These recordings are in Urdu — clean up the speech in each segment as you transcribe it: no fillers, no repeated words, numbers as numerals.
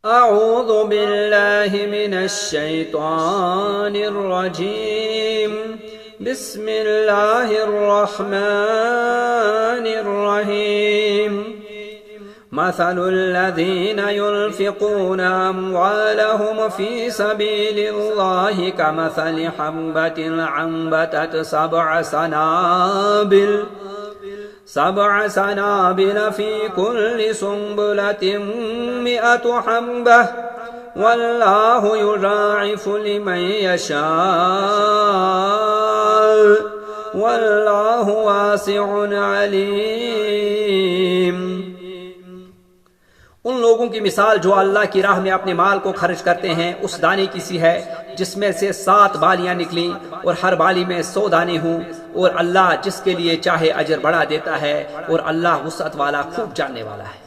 أعوذ بالله من الشيطان الرجيم بسم الله الرحمن الرحيم مثل الذين ينفقون أموالهم في سبيل الله كمثل حبة أنبتت سبع سنابل في كل سنبلة 100 حبة والله يضاعف لمن يشاء والله واسع عليم۔ ان لوگوں کی مثال جو اللہ کی راہ میں اپنے مال کو خرچ کرتے ہیں اس دانے کی سی ہے جس میں سے 7 بالیاں نکلیں اور ہر بالی میں 100 دانے ہوں، اور اللہ جس کے لیے چاہے اجر بڑھا دیتا ہے اور اللہ وسعت والا خوب جاننے والا ہے۔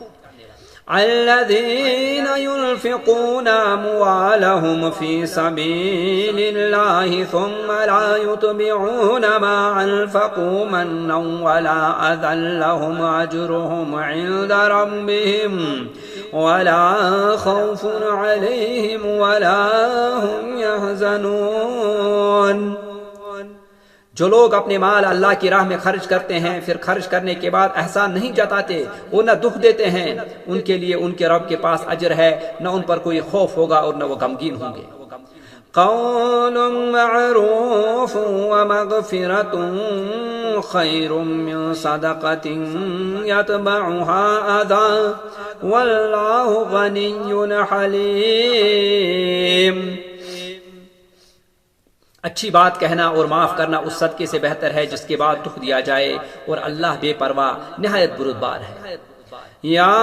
الذين ينفقون أموالهم في سبيل الله ثم لا يتبعون ما أنفقوا منا ولا أذى لهم أجرهم عند ربهم ولا خوف عليهم ولا هم يحزنون۔ جو لوگ اپنے مال اللہ کی راہ میں خرچ کرتے ہیں پھر خرچ کرنے کے بعد احسان نہیں جتاتے وہ نہ دکھ دیتے ہیں، ان کے لیے ان کے رب کے پاس اجر ہے، نہ ان پر کوئی خوف ہوگا اور نہ وہ غمگین ہوں گے۔ قول معروف ومغفرة خير من صدقة يتبعها أذى والله غني حليم۔ اچھی بات کہنا اور معاف کرنا اس صدقے سے بہتر ہے جس کے بعد دکھ دیا جائے، اور اللہ بے پرواہ نہایت بردبار ہے۔ يا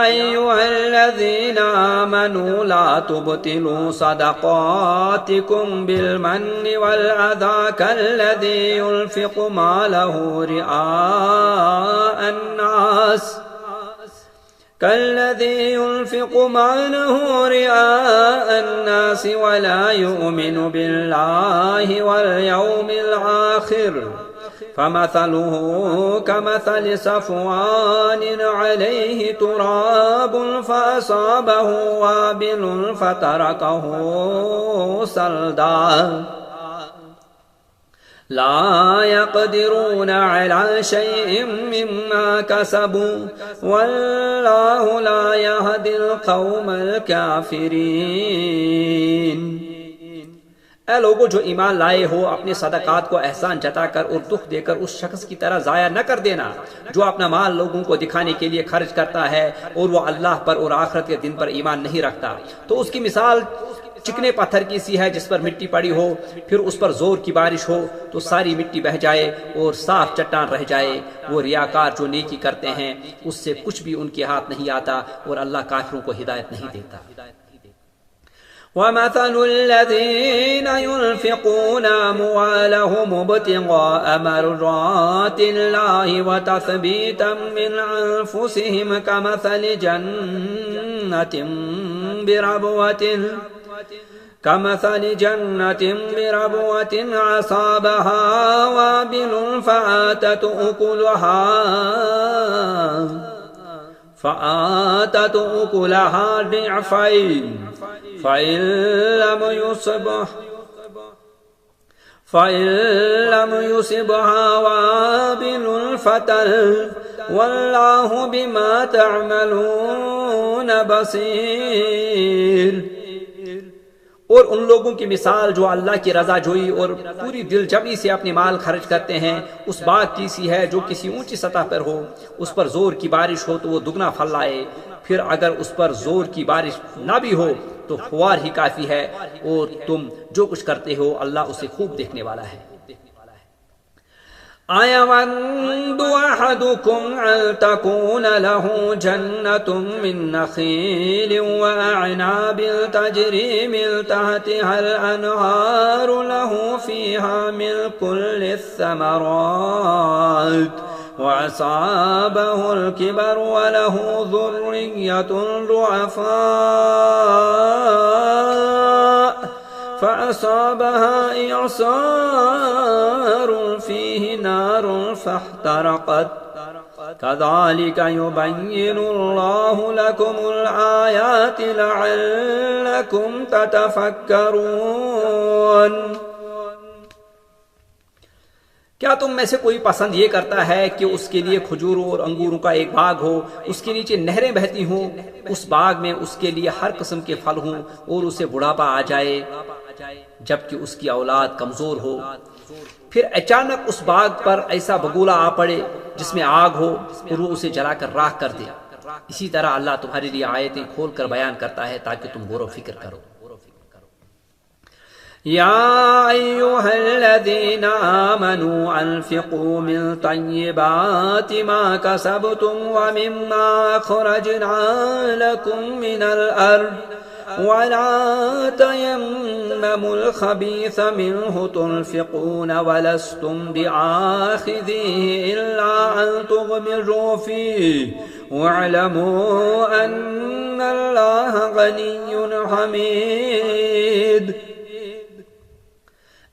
أيها الذين آمنوا لا تبطلوا صدقاتكم بالمن والأذى كالذي ينفق ماله رئاء الناس ولا يؤمن بالله واليوم الآخر فمثله كمثل صفوان عليه تراب فأصابه وابل فتركه صلدا لا يقدرون على شيء مما كسبوا والله لا يهدي القوم الكافرين۔ اے لوگو جو ایمان لائے ہو، اپنے صدقات کو احسان جتا کر اور دکھ دے کر اس شخص کی طرح ضائع نہ کر دینا جو اپنا مال لوگوں کو دکھانے کے لیے خرچ کرتا ہے اور وہ اللہ پر اور آخرت کے دن پر ایمان نہیں رکھتا۔ تو اس کی مثال چکنے پتھر کی سی ہے جس پر مٹی پڑی ہو، پھر اس پر زور کی بارش ہو تو ساری مٹی بہہ جائے اور صاف چٹان رہ جائے۔ وہ ریاکار جو نیکی کرتے ہیں اس سے کچھ بھی ان کے ہاتھ نہیں آتا، اور اللہ کافروں کو ہدایت نہیں دیتا۔ ومثل الذين ينفقون أموالهم ابتغاء مرضات الله وتثبيتا من أنفسهم كمثل جنة بربوة أصابها وابل فآتت أكلها ضعفين فإن لم يصبها وابل فتل والله بما تعملون بصير۔ اور ان لوگوں کی مثال جو اللہ کی رضا جوئی اور پوری دل جمعی سے اپنے مال خرچ کرتے ہیں اس باغ کی سی ہے جو کسی اونچی سطح پر ہو، اس پر زور کی بارش ہو تو وہ دگنا پھل لائے، پھر اگر اس پر زور کی بارش نہ بھی ہو تو فوار ہی کافی ہے، اور تم جو کچھ کرتے ہو اللہ اسے خوب دیکھنے والا ہے۔ أيود أحدكم أن تكون له جنة من نخيل وأعناب تجري من تحتها الأنهار له فيها من كل الثمرات وأصابه الكبر وله ذرية ضعفاء فأصابها إعصار فيه نار فاحترقت كذلك يبين الله لكم الآيات لعلكم تتفكرون۔ کیا تم میں سے کوئی پسند یہ کرتا ہے کہ اس کے لیے کھجوروں اور انگوروں کا ایک باغ ہو، اس کے نیچے نہریں بہتی ہوں، اس باغ میں اس کے لیے ہر قسم کے پھل ہوں، اور اسے بڑھاپا آ جائے جبکہ اس کی اولاد کمزور ہو، پھر اچانک اس باغ پر ایسا بگولا آ پڑے جس میں آگ ہو اور وہ اسے جلا کر راکھ کر دے۔ اسی طرح اللہ تمہارے لیے آیتیں کھول کر بیان کرتا ہے تاکہ تم غور و فکر کرو۔ يا أيها الذين آمنوا أنفقوا من طيبات ما كسبتم ومما أخرجنا لكم من الأرض ولا تيمموا الخبيث منه تنفقون ولستم بآخذيه إلا أن تغمروا فيه واعلموا أن الله غني حميد۔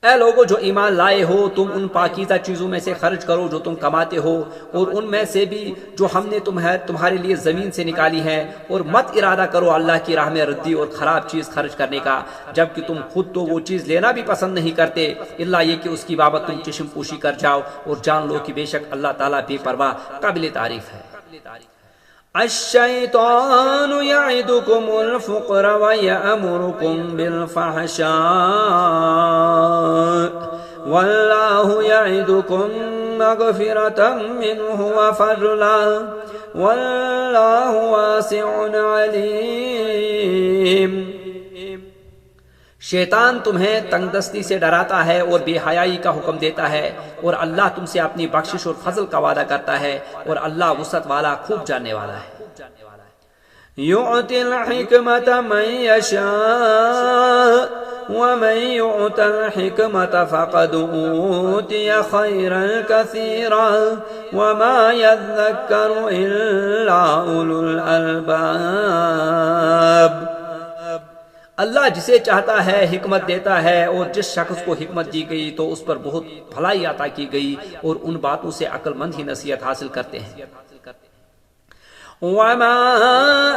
اے لوگو جو ایمان لائے ہو، تم ان پاکیزہ چیزوں میں سے خرچ کرو جو تم کماتے ہو، اور ان میں سے بھی جو ہم نے تمہارے لیے زمین سے نکالی ہے، اور مت ارادہ کرو اللہ کی راہ میں ردی اور خراب چیز خرچ کرنے کا، جبکہ تم خود تو وہ چیز لینا بھی پسند نہیں کرتے، اللہ یہ کہ اس کی بابت تم چشم پوشی کر جاؤ، اور جان لو کہ بے شک اللہ تعالیٰ بے پرواہ قابل تعریف ہے۔ الشیطان یعدکم الفقر ویأمرکم بالفحشاء واللہ یعدکم مغفرة منہ وفضلا واللہ واسع علیم۔ شیطان تمہیں تنگ دستی سے ڈراتا ہے اور بے حیائی کا حکم دیتا ہے، اور اللہ تم سے اپنی بخشش اور فضل کا وعدہ کرتا ہے، اور اللہ وسعت والا خوب جاننے والا ہے۔ یؤتی الحکمت من یشاء ومن یؤت الحکمت فقد اوتی خیرا کثیرا وما یذکر الا اولو الالباب۔ اللہ جسے چاہتا ہے حکمت دیتا ہے، اور جس شخص کو حکمت دی گئی تو اس پر بہت بھلائی عطا کی گئی، اور ان باتوں سے عقل مند ہی نصیحت حاصل کرتے ہیں۔ وما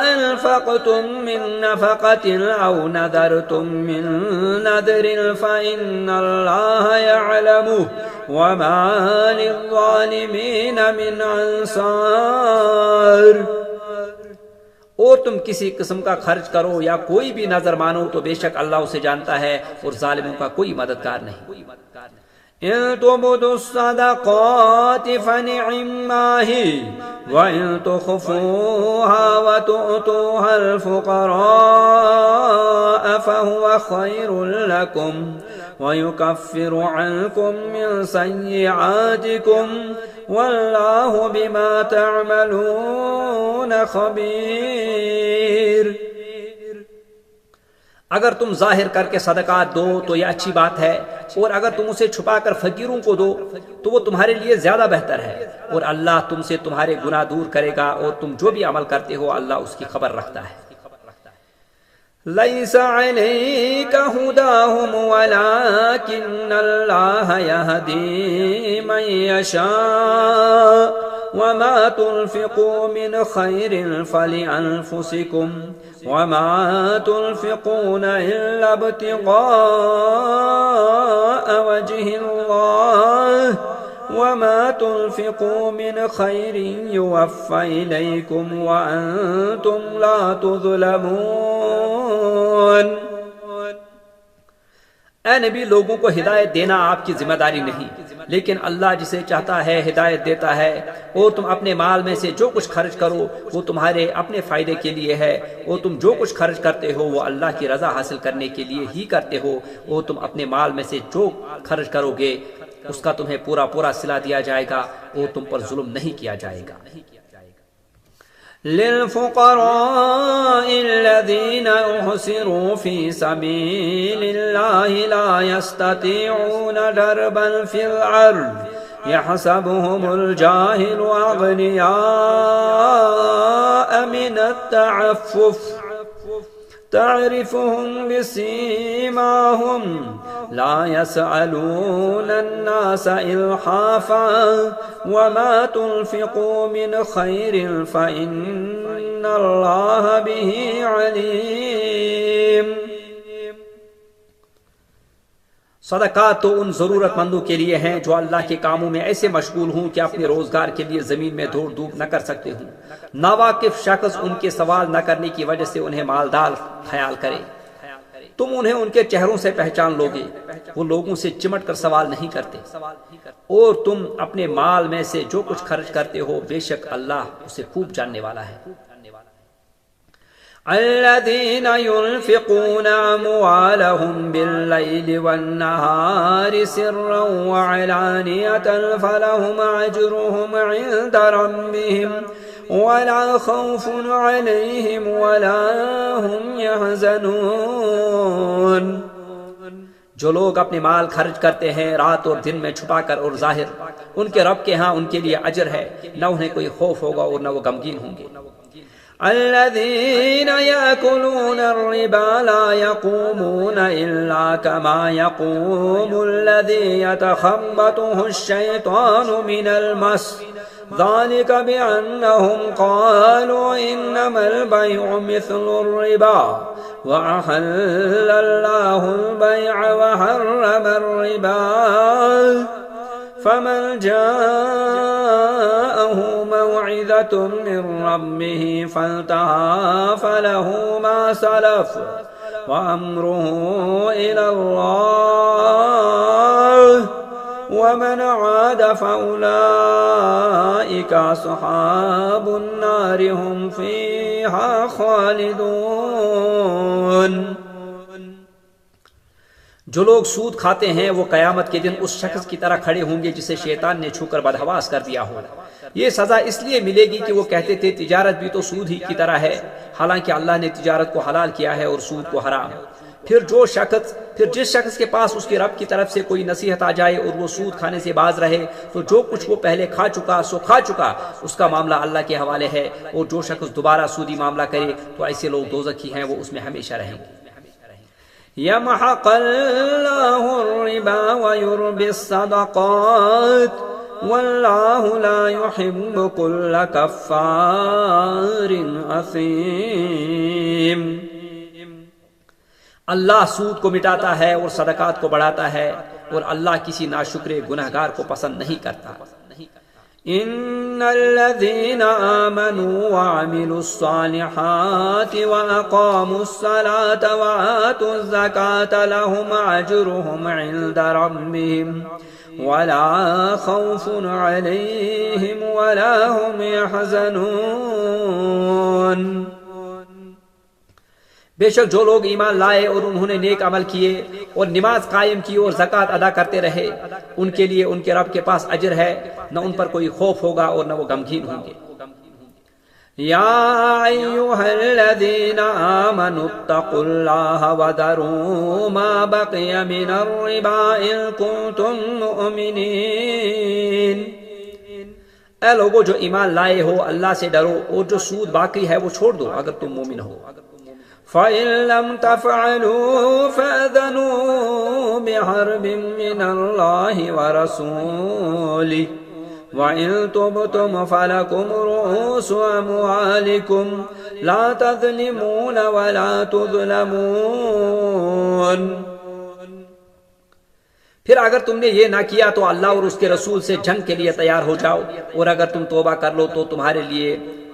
انفقتم من نفقة او نذرتم من نذر فإن الله يعلمه وما للظالمين من انصار۔ اور تم کسی قسم کا خرچ کرو یا کوئی بھی نظر مانو تو بے شک اللہ اسے جانتا ہے، اور ظالموں کا کوئی مددگار نہیں۔ ان تبدوا الصدقات فنعما هي وان تخفوها وتؤتوها الفقراء فهو خير لكم ويكفر عنكم من سيئاتكم واللہ بما تعملون خبیر۔ اگر تم ظاہر کر کے صدقات دو تو یہ اچھی بات ہے، اور اگر تم اسے چھپا کر فقیروں کو دو تو وہ تمہارے لیے زیادہ بہتر ہے، اور اللہ تم سے تمہارے گناہ دور کرے گا، اور تم جو بھی عمل کرتے ہو اللہ اس کی خبر رکھتا ہے۔ لیس علیک ہداہم ولکن اللہ یہدی من یشاء وما تنفقوا من خیر فلانفسکم وما تنفقون الا ابتغاء وجہ اللہ وما تنفقوا من خیر یوفى الیکم وانتم لا تظلمون۔ اے نبی، لوگوں کو ہدایت دینا آپ کی ذمہ داری نہیں، لیکن اللہ جسے چاہتا ہے ہدایت دیتا ہے، اور تم اپنے مال میں سے جو کچھ خرچ کرو وہ تمہارے اپنے فائدے کے لیے ہے، اور تم جو کچھ خرچ کرتے ہو وہ اللہ کی رضا حاصل کرنے کے لیے ہی کرتے ہو، اور تم اپنے مال میں سے جو خرچ کرو گے اس کا تمہیں پورا صلہ دیا جائے گا، اور تم پر ظلم نہیں کیا جائے گا۔ للفقراء الذين احصروا في سبيل الله لا يستطيعون ضربا في الارض يحسبهم الجاهل اغنياء من التعفف تعرفهم بسيماهم لا يسألون الناس إلحافا وما تنفقوا من خير فإن الله به عليم. صدقات تو ان ضرورت مندوں کے لیے ہیں جو اللہ کے کاموں میں ایسے مشغول ہوں کہ اپنے روزگار کے لیے زمین میں دوڑ دھوپ نہ کر سکتے ہوں. ناواقف شخص ان کے سوال نہ کرنے کی وجہ سے انہیں مالدار خیال کرے. تم انہیں ان کے چہروں سے پہچان لوگے. وہ لوگوں سے چمٹ کر سوال نہیں کرتے. اور تم اپنے مال میں سے جو کچھ خرچ کرتے ہو بے شک اللہ اسے خوب جاننے والا ہے. الذين ينفقون أموالهم بالليل والنهار سرا وعلانية فلهم أجرهم عند ربهم ولا خوف عليهم ولا هم يحزنون. جو لوگ اپنے مال خرچ کرتے ہیں رات اور دن میں چھپا کر اور ظاہر، ان کے رب کے ہاں ان کے لیے اجر ہے، نہ انہیں کوئی خوف ہوگا اور نہ وہ غمگین ہوں گے. الذين يأكلون الربا لا يقومون إلا كما يقوم الذي يتخبطه الشيطان من المس ذلك بأنهم قالوا إنما البيع مثل الربا وأحل الله البيع وحرم الربا فمن جاءه موعظة من ربه فانتهى فله ما سلف وأمره إلى الله ومن عاد فأولئك أصحاب النار هم فيها خالدون. جو لوگ سود کھاتے ہیں وہ قیامت کے دن اس شخص کی طرح کھڑے ہوں گے جسے شیطان نے چھو کر بدحواس کر دیا ہو. یہ سزا اس لیے ملے گی کہ وہ کہتے تھے تجارت بھی تو سود ہی کی طرح ہے، حالانکہ اللہ نے تجارت کو حلال کیا ہے اور سود کو حرام. پھر جس شخص کے پاس اس کے رب کی طرف سے کوئی نصیحت آ جائے اور وہ سود کھانے سے باز رہے تو جو کچھ وہ پہلے کھا چکا اس کا معاملہ اللہ کے حوالے ہے. اور جو شخص دوبارہ سودی معاملہ کرے تو ایسے لوگ دوزخی ہیں، وہ اس میں ہمیشہ رہیں گے. يمحق الله الربا ويربي الصدقات والله لا يحب كل كفار أثيم. اللہ سود کو مٹاتا ہے اور صدقات کو بڑھاتا ہے اور اللہ کسی ناشکر گنہگار کو پسند نہیں کرتا. ان الذين آمنوا وعملوا الصالحات واقاموا الصلاة وآتوا الزكاة لهم اجرهم عند ربهم ولا خوف عليهم ولا هم يحزنون. بے شک جو لوگ ایمان لائے اور انہوں نے نیک عمل کیے اور نماز قائم کی اور زکوٰۃ ادا کرتے رہے ان کے لیے ان کے رب کے پاس اجر ہے، نہ ان پر کوئی خوف ہوگا اور نہ وہ غمگین ہوں گے. یا ایھا الذین آمنوا اتقوا اللہ وذروا ما بقی من الربا ان کنتم مؤمنین. اے لوگو جو ایمان لائے ہو اللہ سے ڈرو اور جو سود باقی ہے وہ چھوڑ دو اگر تم مومن ہو. فَإِن لَّمْ تَفْعَلُوا فَأْذَنُوا بِحَرْبٍ مِّنَ اللَّهِ وَرَسُولِهِ وَإِن تُبْتُمْ فَلَكُمْ رُءُوسُ أَمْوَالِكُمْ لَا تَظْلِمُونَ وَلَا تُظْلَمُونَ. پھر اگر تم نے یہ نہ کیا تو اللہ اور اس کے رسول سے جنگ کے لیے تیار ہو جاؤ، اور اگر تم توبہ کر لو تو تمہارے لیے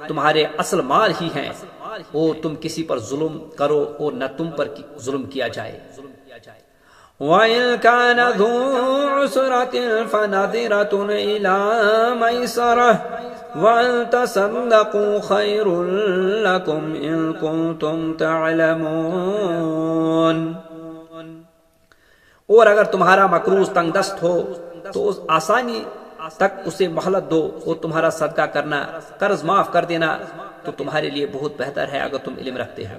تمہارے اصل مال ہی ہیں، اور تم کسی پر ظلم کرو اور نہ تم پر ظلم کیا جائے. وَإِن كَانَ ذُو عُسْرَةٍ فَنَظِرَةٌ إِلَىٰ مَيْسَرَةٍ وَأَن تَصَدَّقُوا خَيْرٌ لَّكُمْ إِن كُنتُمْ تَعْلَمُونَ. اور اگر تمہارا مقروض تنگ دست ہو تو اس آسانی تک اسے مہلت دو، اور تمہارا صدقہ کرنا، قرض معاف کر دینا تو تمہارے لیے بہت بہتر ہے اگر تم علم رکھتے ہو.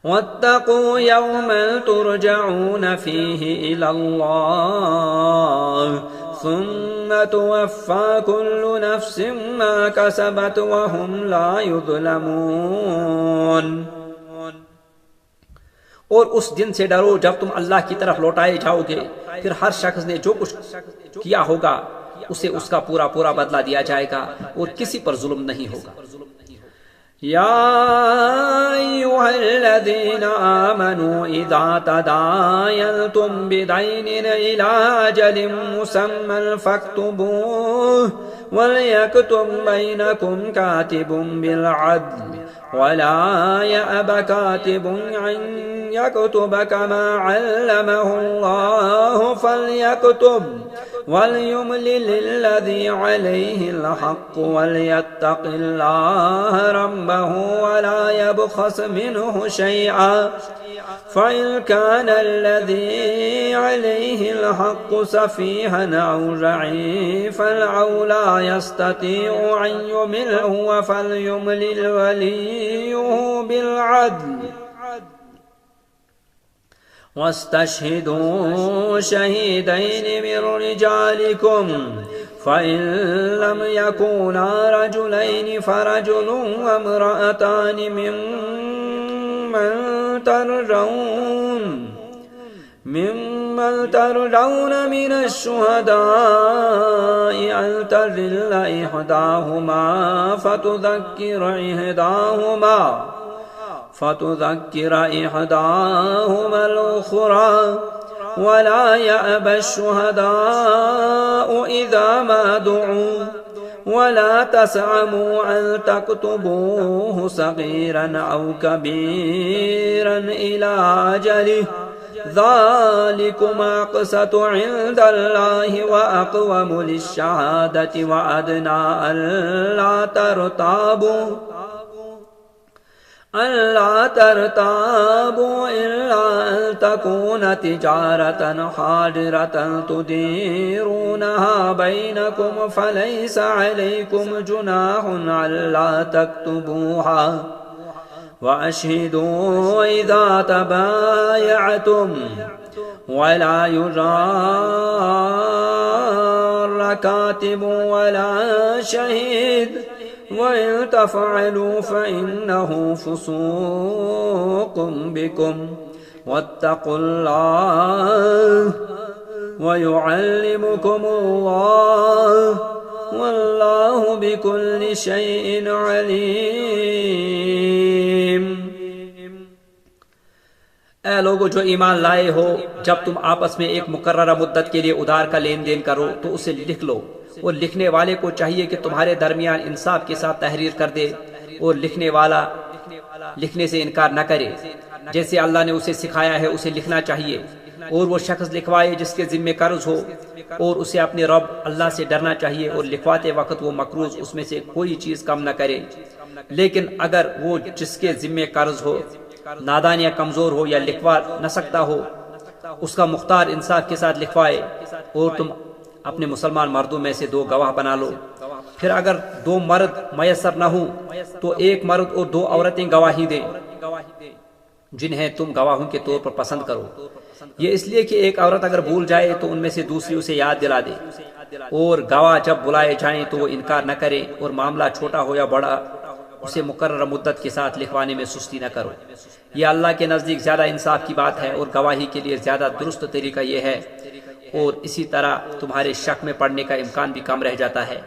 وَاتَّقُوا يَوْمًا تُرْجَعُونَ فِيهِ إِلَى اللَّهِ ثُمَّ تُوَفَّى كُلُّ نَفْسٍ مَّا كَسَبَتْ وَهُمْ لَا يُظْلَمُونَ. اور اس دن سے ڈرو جب تم اللہ کی طرف لوٹائے جاؤ گے، پھر ہر شخص نے جو کچھ کیا ہوگا اسے اس کا پورا پورا بدلہ دیا جائے گا اور کسی پر ظلم نہیں ہوگا۔ يا أيها الذين آمنوا إذا تداينتم بدين إلى أجل مسمى فاكتبوه وليكتب بينكم كاتب بالعدل ولا يأب كاتب أن يكتب كما علمه الله فليكتب وليملل الذي عليه الحق وليتق الله ربه ولا يبخس منه شيئا فإن كان الذي عليه الحق سفيها أو ضعيفا أو لا يستطيع أن يمله فليملل وليه بالعدل واستشهدوا شهيدين من رجالكم فإن لم يكونا رجلين فرجل وامرأتان ممن ترضون من الشهداء أن تضل إحداهما فتذكر إحداهما الأخرى ولا يأبى الشهداء إذا ما دعوا ولا تسعموا أن تكتبوه صغيرا أو كبيرا إلى أجله ذلكم أقسط عند الله وأقوم للشهادة وأدنى ألا ترتابوا إلا أن تكون تجارة حاضرة تديرونها بينكم فليس عليكم جناح ألا تكتبوها وأشهدوا إذا تبايعتم ولا يضار كاتب ولا شهيد وإن تفعلوا فإنه فسوق بكم واتقوا الله ويعلمكم الله والله بكل شيء عليم۔ اے لوگو جو ایمان لائے ہو، جب تم آپس میں ایک مقررہ مدت کے لیے ادھار کا لین دین کرو تو اسے لکھ لو، اور لکھنے والے کو چاہیے کہ تمہارے درمیان انصاف کے ساتھ تحریر کر دے، اور لکھنے والا لکھنے سے انکار نہ کرے، جیسے اللہ نے اسے سکھایا ہے اسے لکھنا چاہیے، اور وہ شخص لکھوائے جس کے ذمہ قرض ہو، اور اسے اپنے رب اللہ سے ڈرنا چاہیے، اور لکھواتے وقت وہ مقروض اس میں سے کوئی چیز کم نہ کرے۔ لیکن اگر وہ جس کے ذمہ قرض ہو نادان یا کمزور ہو یا لکھوا نہ سکتا ہو، اس کا مختار انصاف کے ساتھ لکھوائے، اور تم اپنے مسلمان مردوں میں سے 2 گواہ بنا لو۔ پھر اگر 2 مرد میسر نہ ہوں تو 1 مرد اور 2 عورتیں گواہی دیں جنہیں تم گواہوں کے طور پر پسند کرو۔ یہ اس لیے کہ ایک عورت اگر بھول جائے تو ان میں سے دوسری اسے یاد دلا دے، اور گواہ جب بلائے جائیں تو وہ انکار نہ کرے، اور معاملہ چھوٹا ہو یا بڑا اسے مقررہ مدت کے ساتھ لکھوانے میں سستی نہ کرو۔ یہ اللہ کے نزدیک زیادہ انصاف کی بات ہے، اور گواہی کے لیے زیادہ درست طریقہ یہ ہے، اور اسی طرح تمہارے شک میں پڑنے کا امکان بھی کم رہ جاتا ہے۔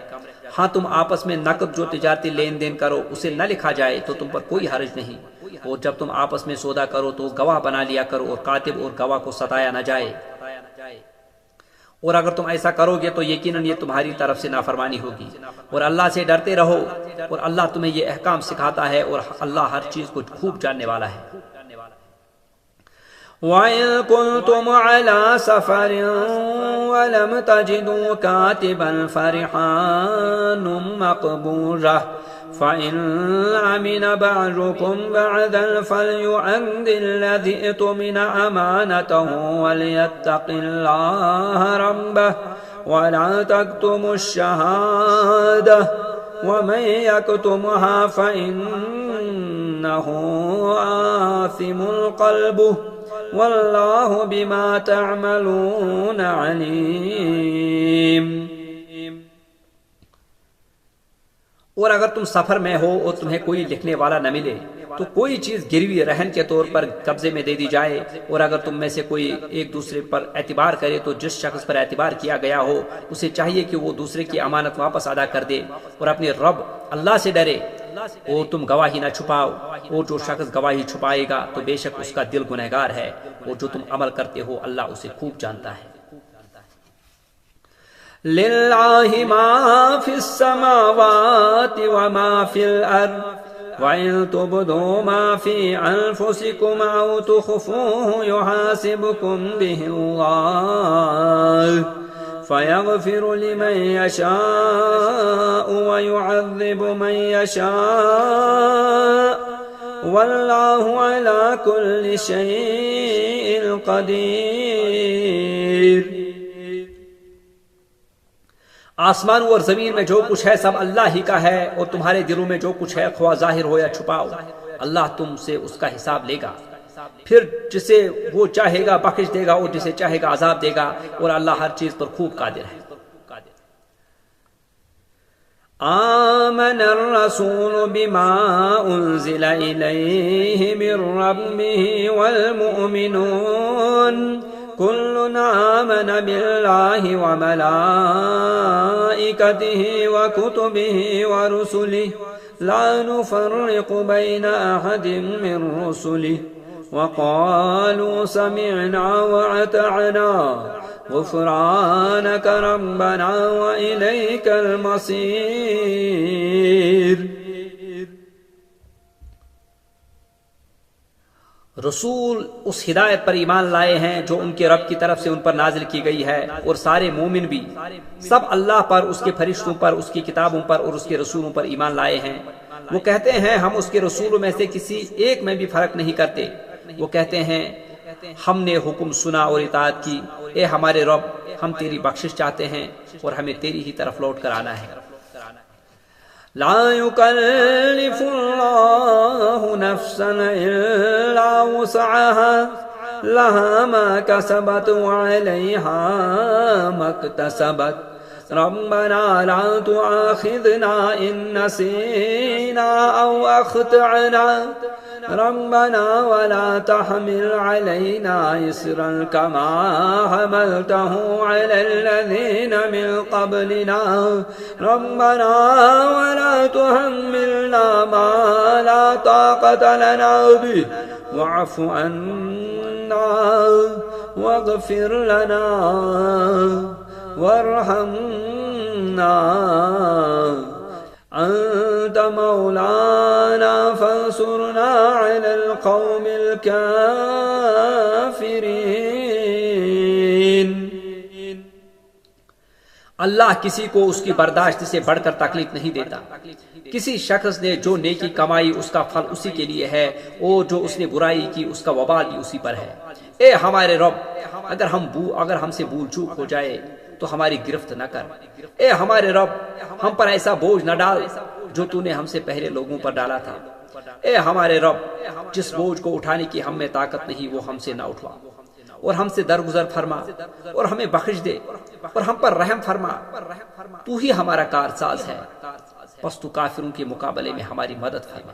ہاں تم آپس میں نقد جو تجارتی لین دین کرو اسے نہ لکھا جائے تو تم پر کوئی حرج نہیں، اور جب تم آپس میں سودا کرو تو گواہ بنا لیا کرو، اور کاتب اور گواہ کو ستایا نہ جائے، اور اگر تم ایسا کرو گے تو یقیناً یہ تمہاری طرف سے نافرمانی ہوگی، اور اللہ سے ڈرتے رہو، اور اللہ تمہیں یہ احکام سکھاتا ہے، اور اللہ ہر چیز کو خوب جاننے والا ہے۔ وَإِن كُنتُمْ عَلَى سَفَرٍ وَلَمْ تَجِدُوا كَاتِبًا فَرِحَانٌ مَّقْبُوضَةٌ فَإِنْ أَمِنَ بَعْضُكُمْ بَعْضًا فَلْيُؤَدِّ الَّذِي اؤْتُمِنَ أَمَانَتَهُ وَلْيَتَّقِ اللَّهَ رَبَّهُ وَلَا تَكْتُمُوا الشَّهَادَةَ وَمَن يَكْتُمْهَا فَإِنَّهُ آثِمٌ قَلْبُهُ واللہ بما تعملون علیم۔ اور اگر تم سفر میں ہو اور تمہیں کوئی لکھنے والا نہ ملے تو کوئی چیز گروی رہن کے طور پر قبضے میں دے دی جائے، اور اگر تم میں سے کوئی ایک دوسرے پر اعتبار کرے تو جس شخص پر اعتبار کیا گیا ہو اسے چاہیے کہ وہ دوسرے کی امانت واپس ادا کر دے، اور اپنے رب اللہ سے ڈرے، اور تم گواہی نہ چھپاؤ، اور جو شخص گواہی چھپائے گا تو بے شک اس کا دل گنہگار ہے، اور جو تم عمل کرتے ہو اللہ اسے خوب جانتا ہے۔ للہ ما فی السماوات وما فی الارض وَإِن تُبْدُوا مَا فِي أَنفُسِكُمْ أَوْ تُخْفُوهُ يُحَاسِبْكُم بِهِ اللَّهُ فَيَغْفِرُ لِمَن يَشَاءُ وَيُعَذِّبُ مَن يَشَاءُ وَاللَّهُ عَلَى كُلِّ شَيْءٍ قَدِيرٌ۔ آسمانوں اور زمین میں جو کچھ ہے سب اللہ ہی کا ہے، اور تمہارے دلوں میں جو کچھ ہے خواہ ظاہر ہو یا چھپاؤ اللہ تم سے اس کا حساب لے گا، پھر جسے وہ چاہے گا بخش دے گا اور جسے چاہے گا عذاب دے گا، اور اللہ ہر چیز پر خوب قادر ہے۔ آمن الرسول بما انزل الیہ من ربہ والمؤمنون كل آمن بالله وملائكته وكتبه ورسله لا نفرق بين أحد من رسله وقالوا سمعنا وأطعنا غفرانك ربنا وإليك المصير۔ رسول اس ہدایت پر ایمان لائے ہیں جو ان کے رب کی طرف سے ان پر نازل کی گئی ہے، اور سارے مومن بھی سب اللہ پر، اس کے فرشتوں پر، اس کی کتابوں پر اور اس کے رسولوں پر ایمان لائے ہیں۔ وہ کہتے ہیں ہم اس کے رسولوں میں سے کسی ایک میں بھی فرق نہیں کرتے۔ وہ کہتے ہیں ہم نے حکم سنا اور اطاعت کی، اے ہمارے رب ہم تیری بخشش چاہتے ہیں اور ہمیں تیری ہی طرف لوٹ کر آنا ہے۔ لا يكلف الله نفسا إلا وسعها لها ما كسبت وعليها ما اكتسبت ربنا لا تؤاخذنا إن نسينا أو أخطأنا ربنا ولا تحمل علينا إصرا كما حملته على الذين من قبلنا ربنا ولا تحملنا ما لا طاقة لنا به واعف عنا واغفر لنا وارحمنا أنت مولانا فانصرنا على القوم الكافرين۔ اللہ کسی کو اس کی برداشت سے بڑھ کر تکلیف نہیں دیتا۔ کسی شخص نے جو نیکی کمائی اس کا پھل اسی کے لیے ہے، اور جو اس نے برائی کی اس کا وبال بھی اسی پر ہے۔ اے ہمارے رب اگر ہم سے بھول چوک ہو جائے تو ہماری گرفت نہ کر، اے ہمارے رب ہم پر ایسا بوجھ نہ ڈال جو تو نے ہم سے پہلے لوگوں پر ڈالا تھا۔ اے ہمارے رب جس بوجھ کو اٹھانے کی ہم میں طاقت نہیں وہ ہم سے نہ اٹھوا، اور ہم سے درگزر فرما اور ہمیں بخش دے اور ہم پر رحم فرما، تو ہی ہمارا کارساز ہے، پس تو کافروں کے مقابلے میں ہماری مدد فرما۔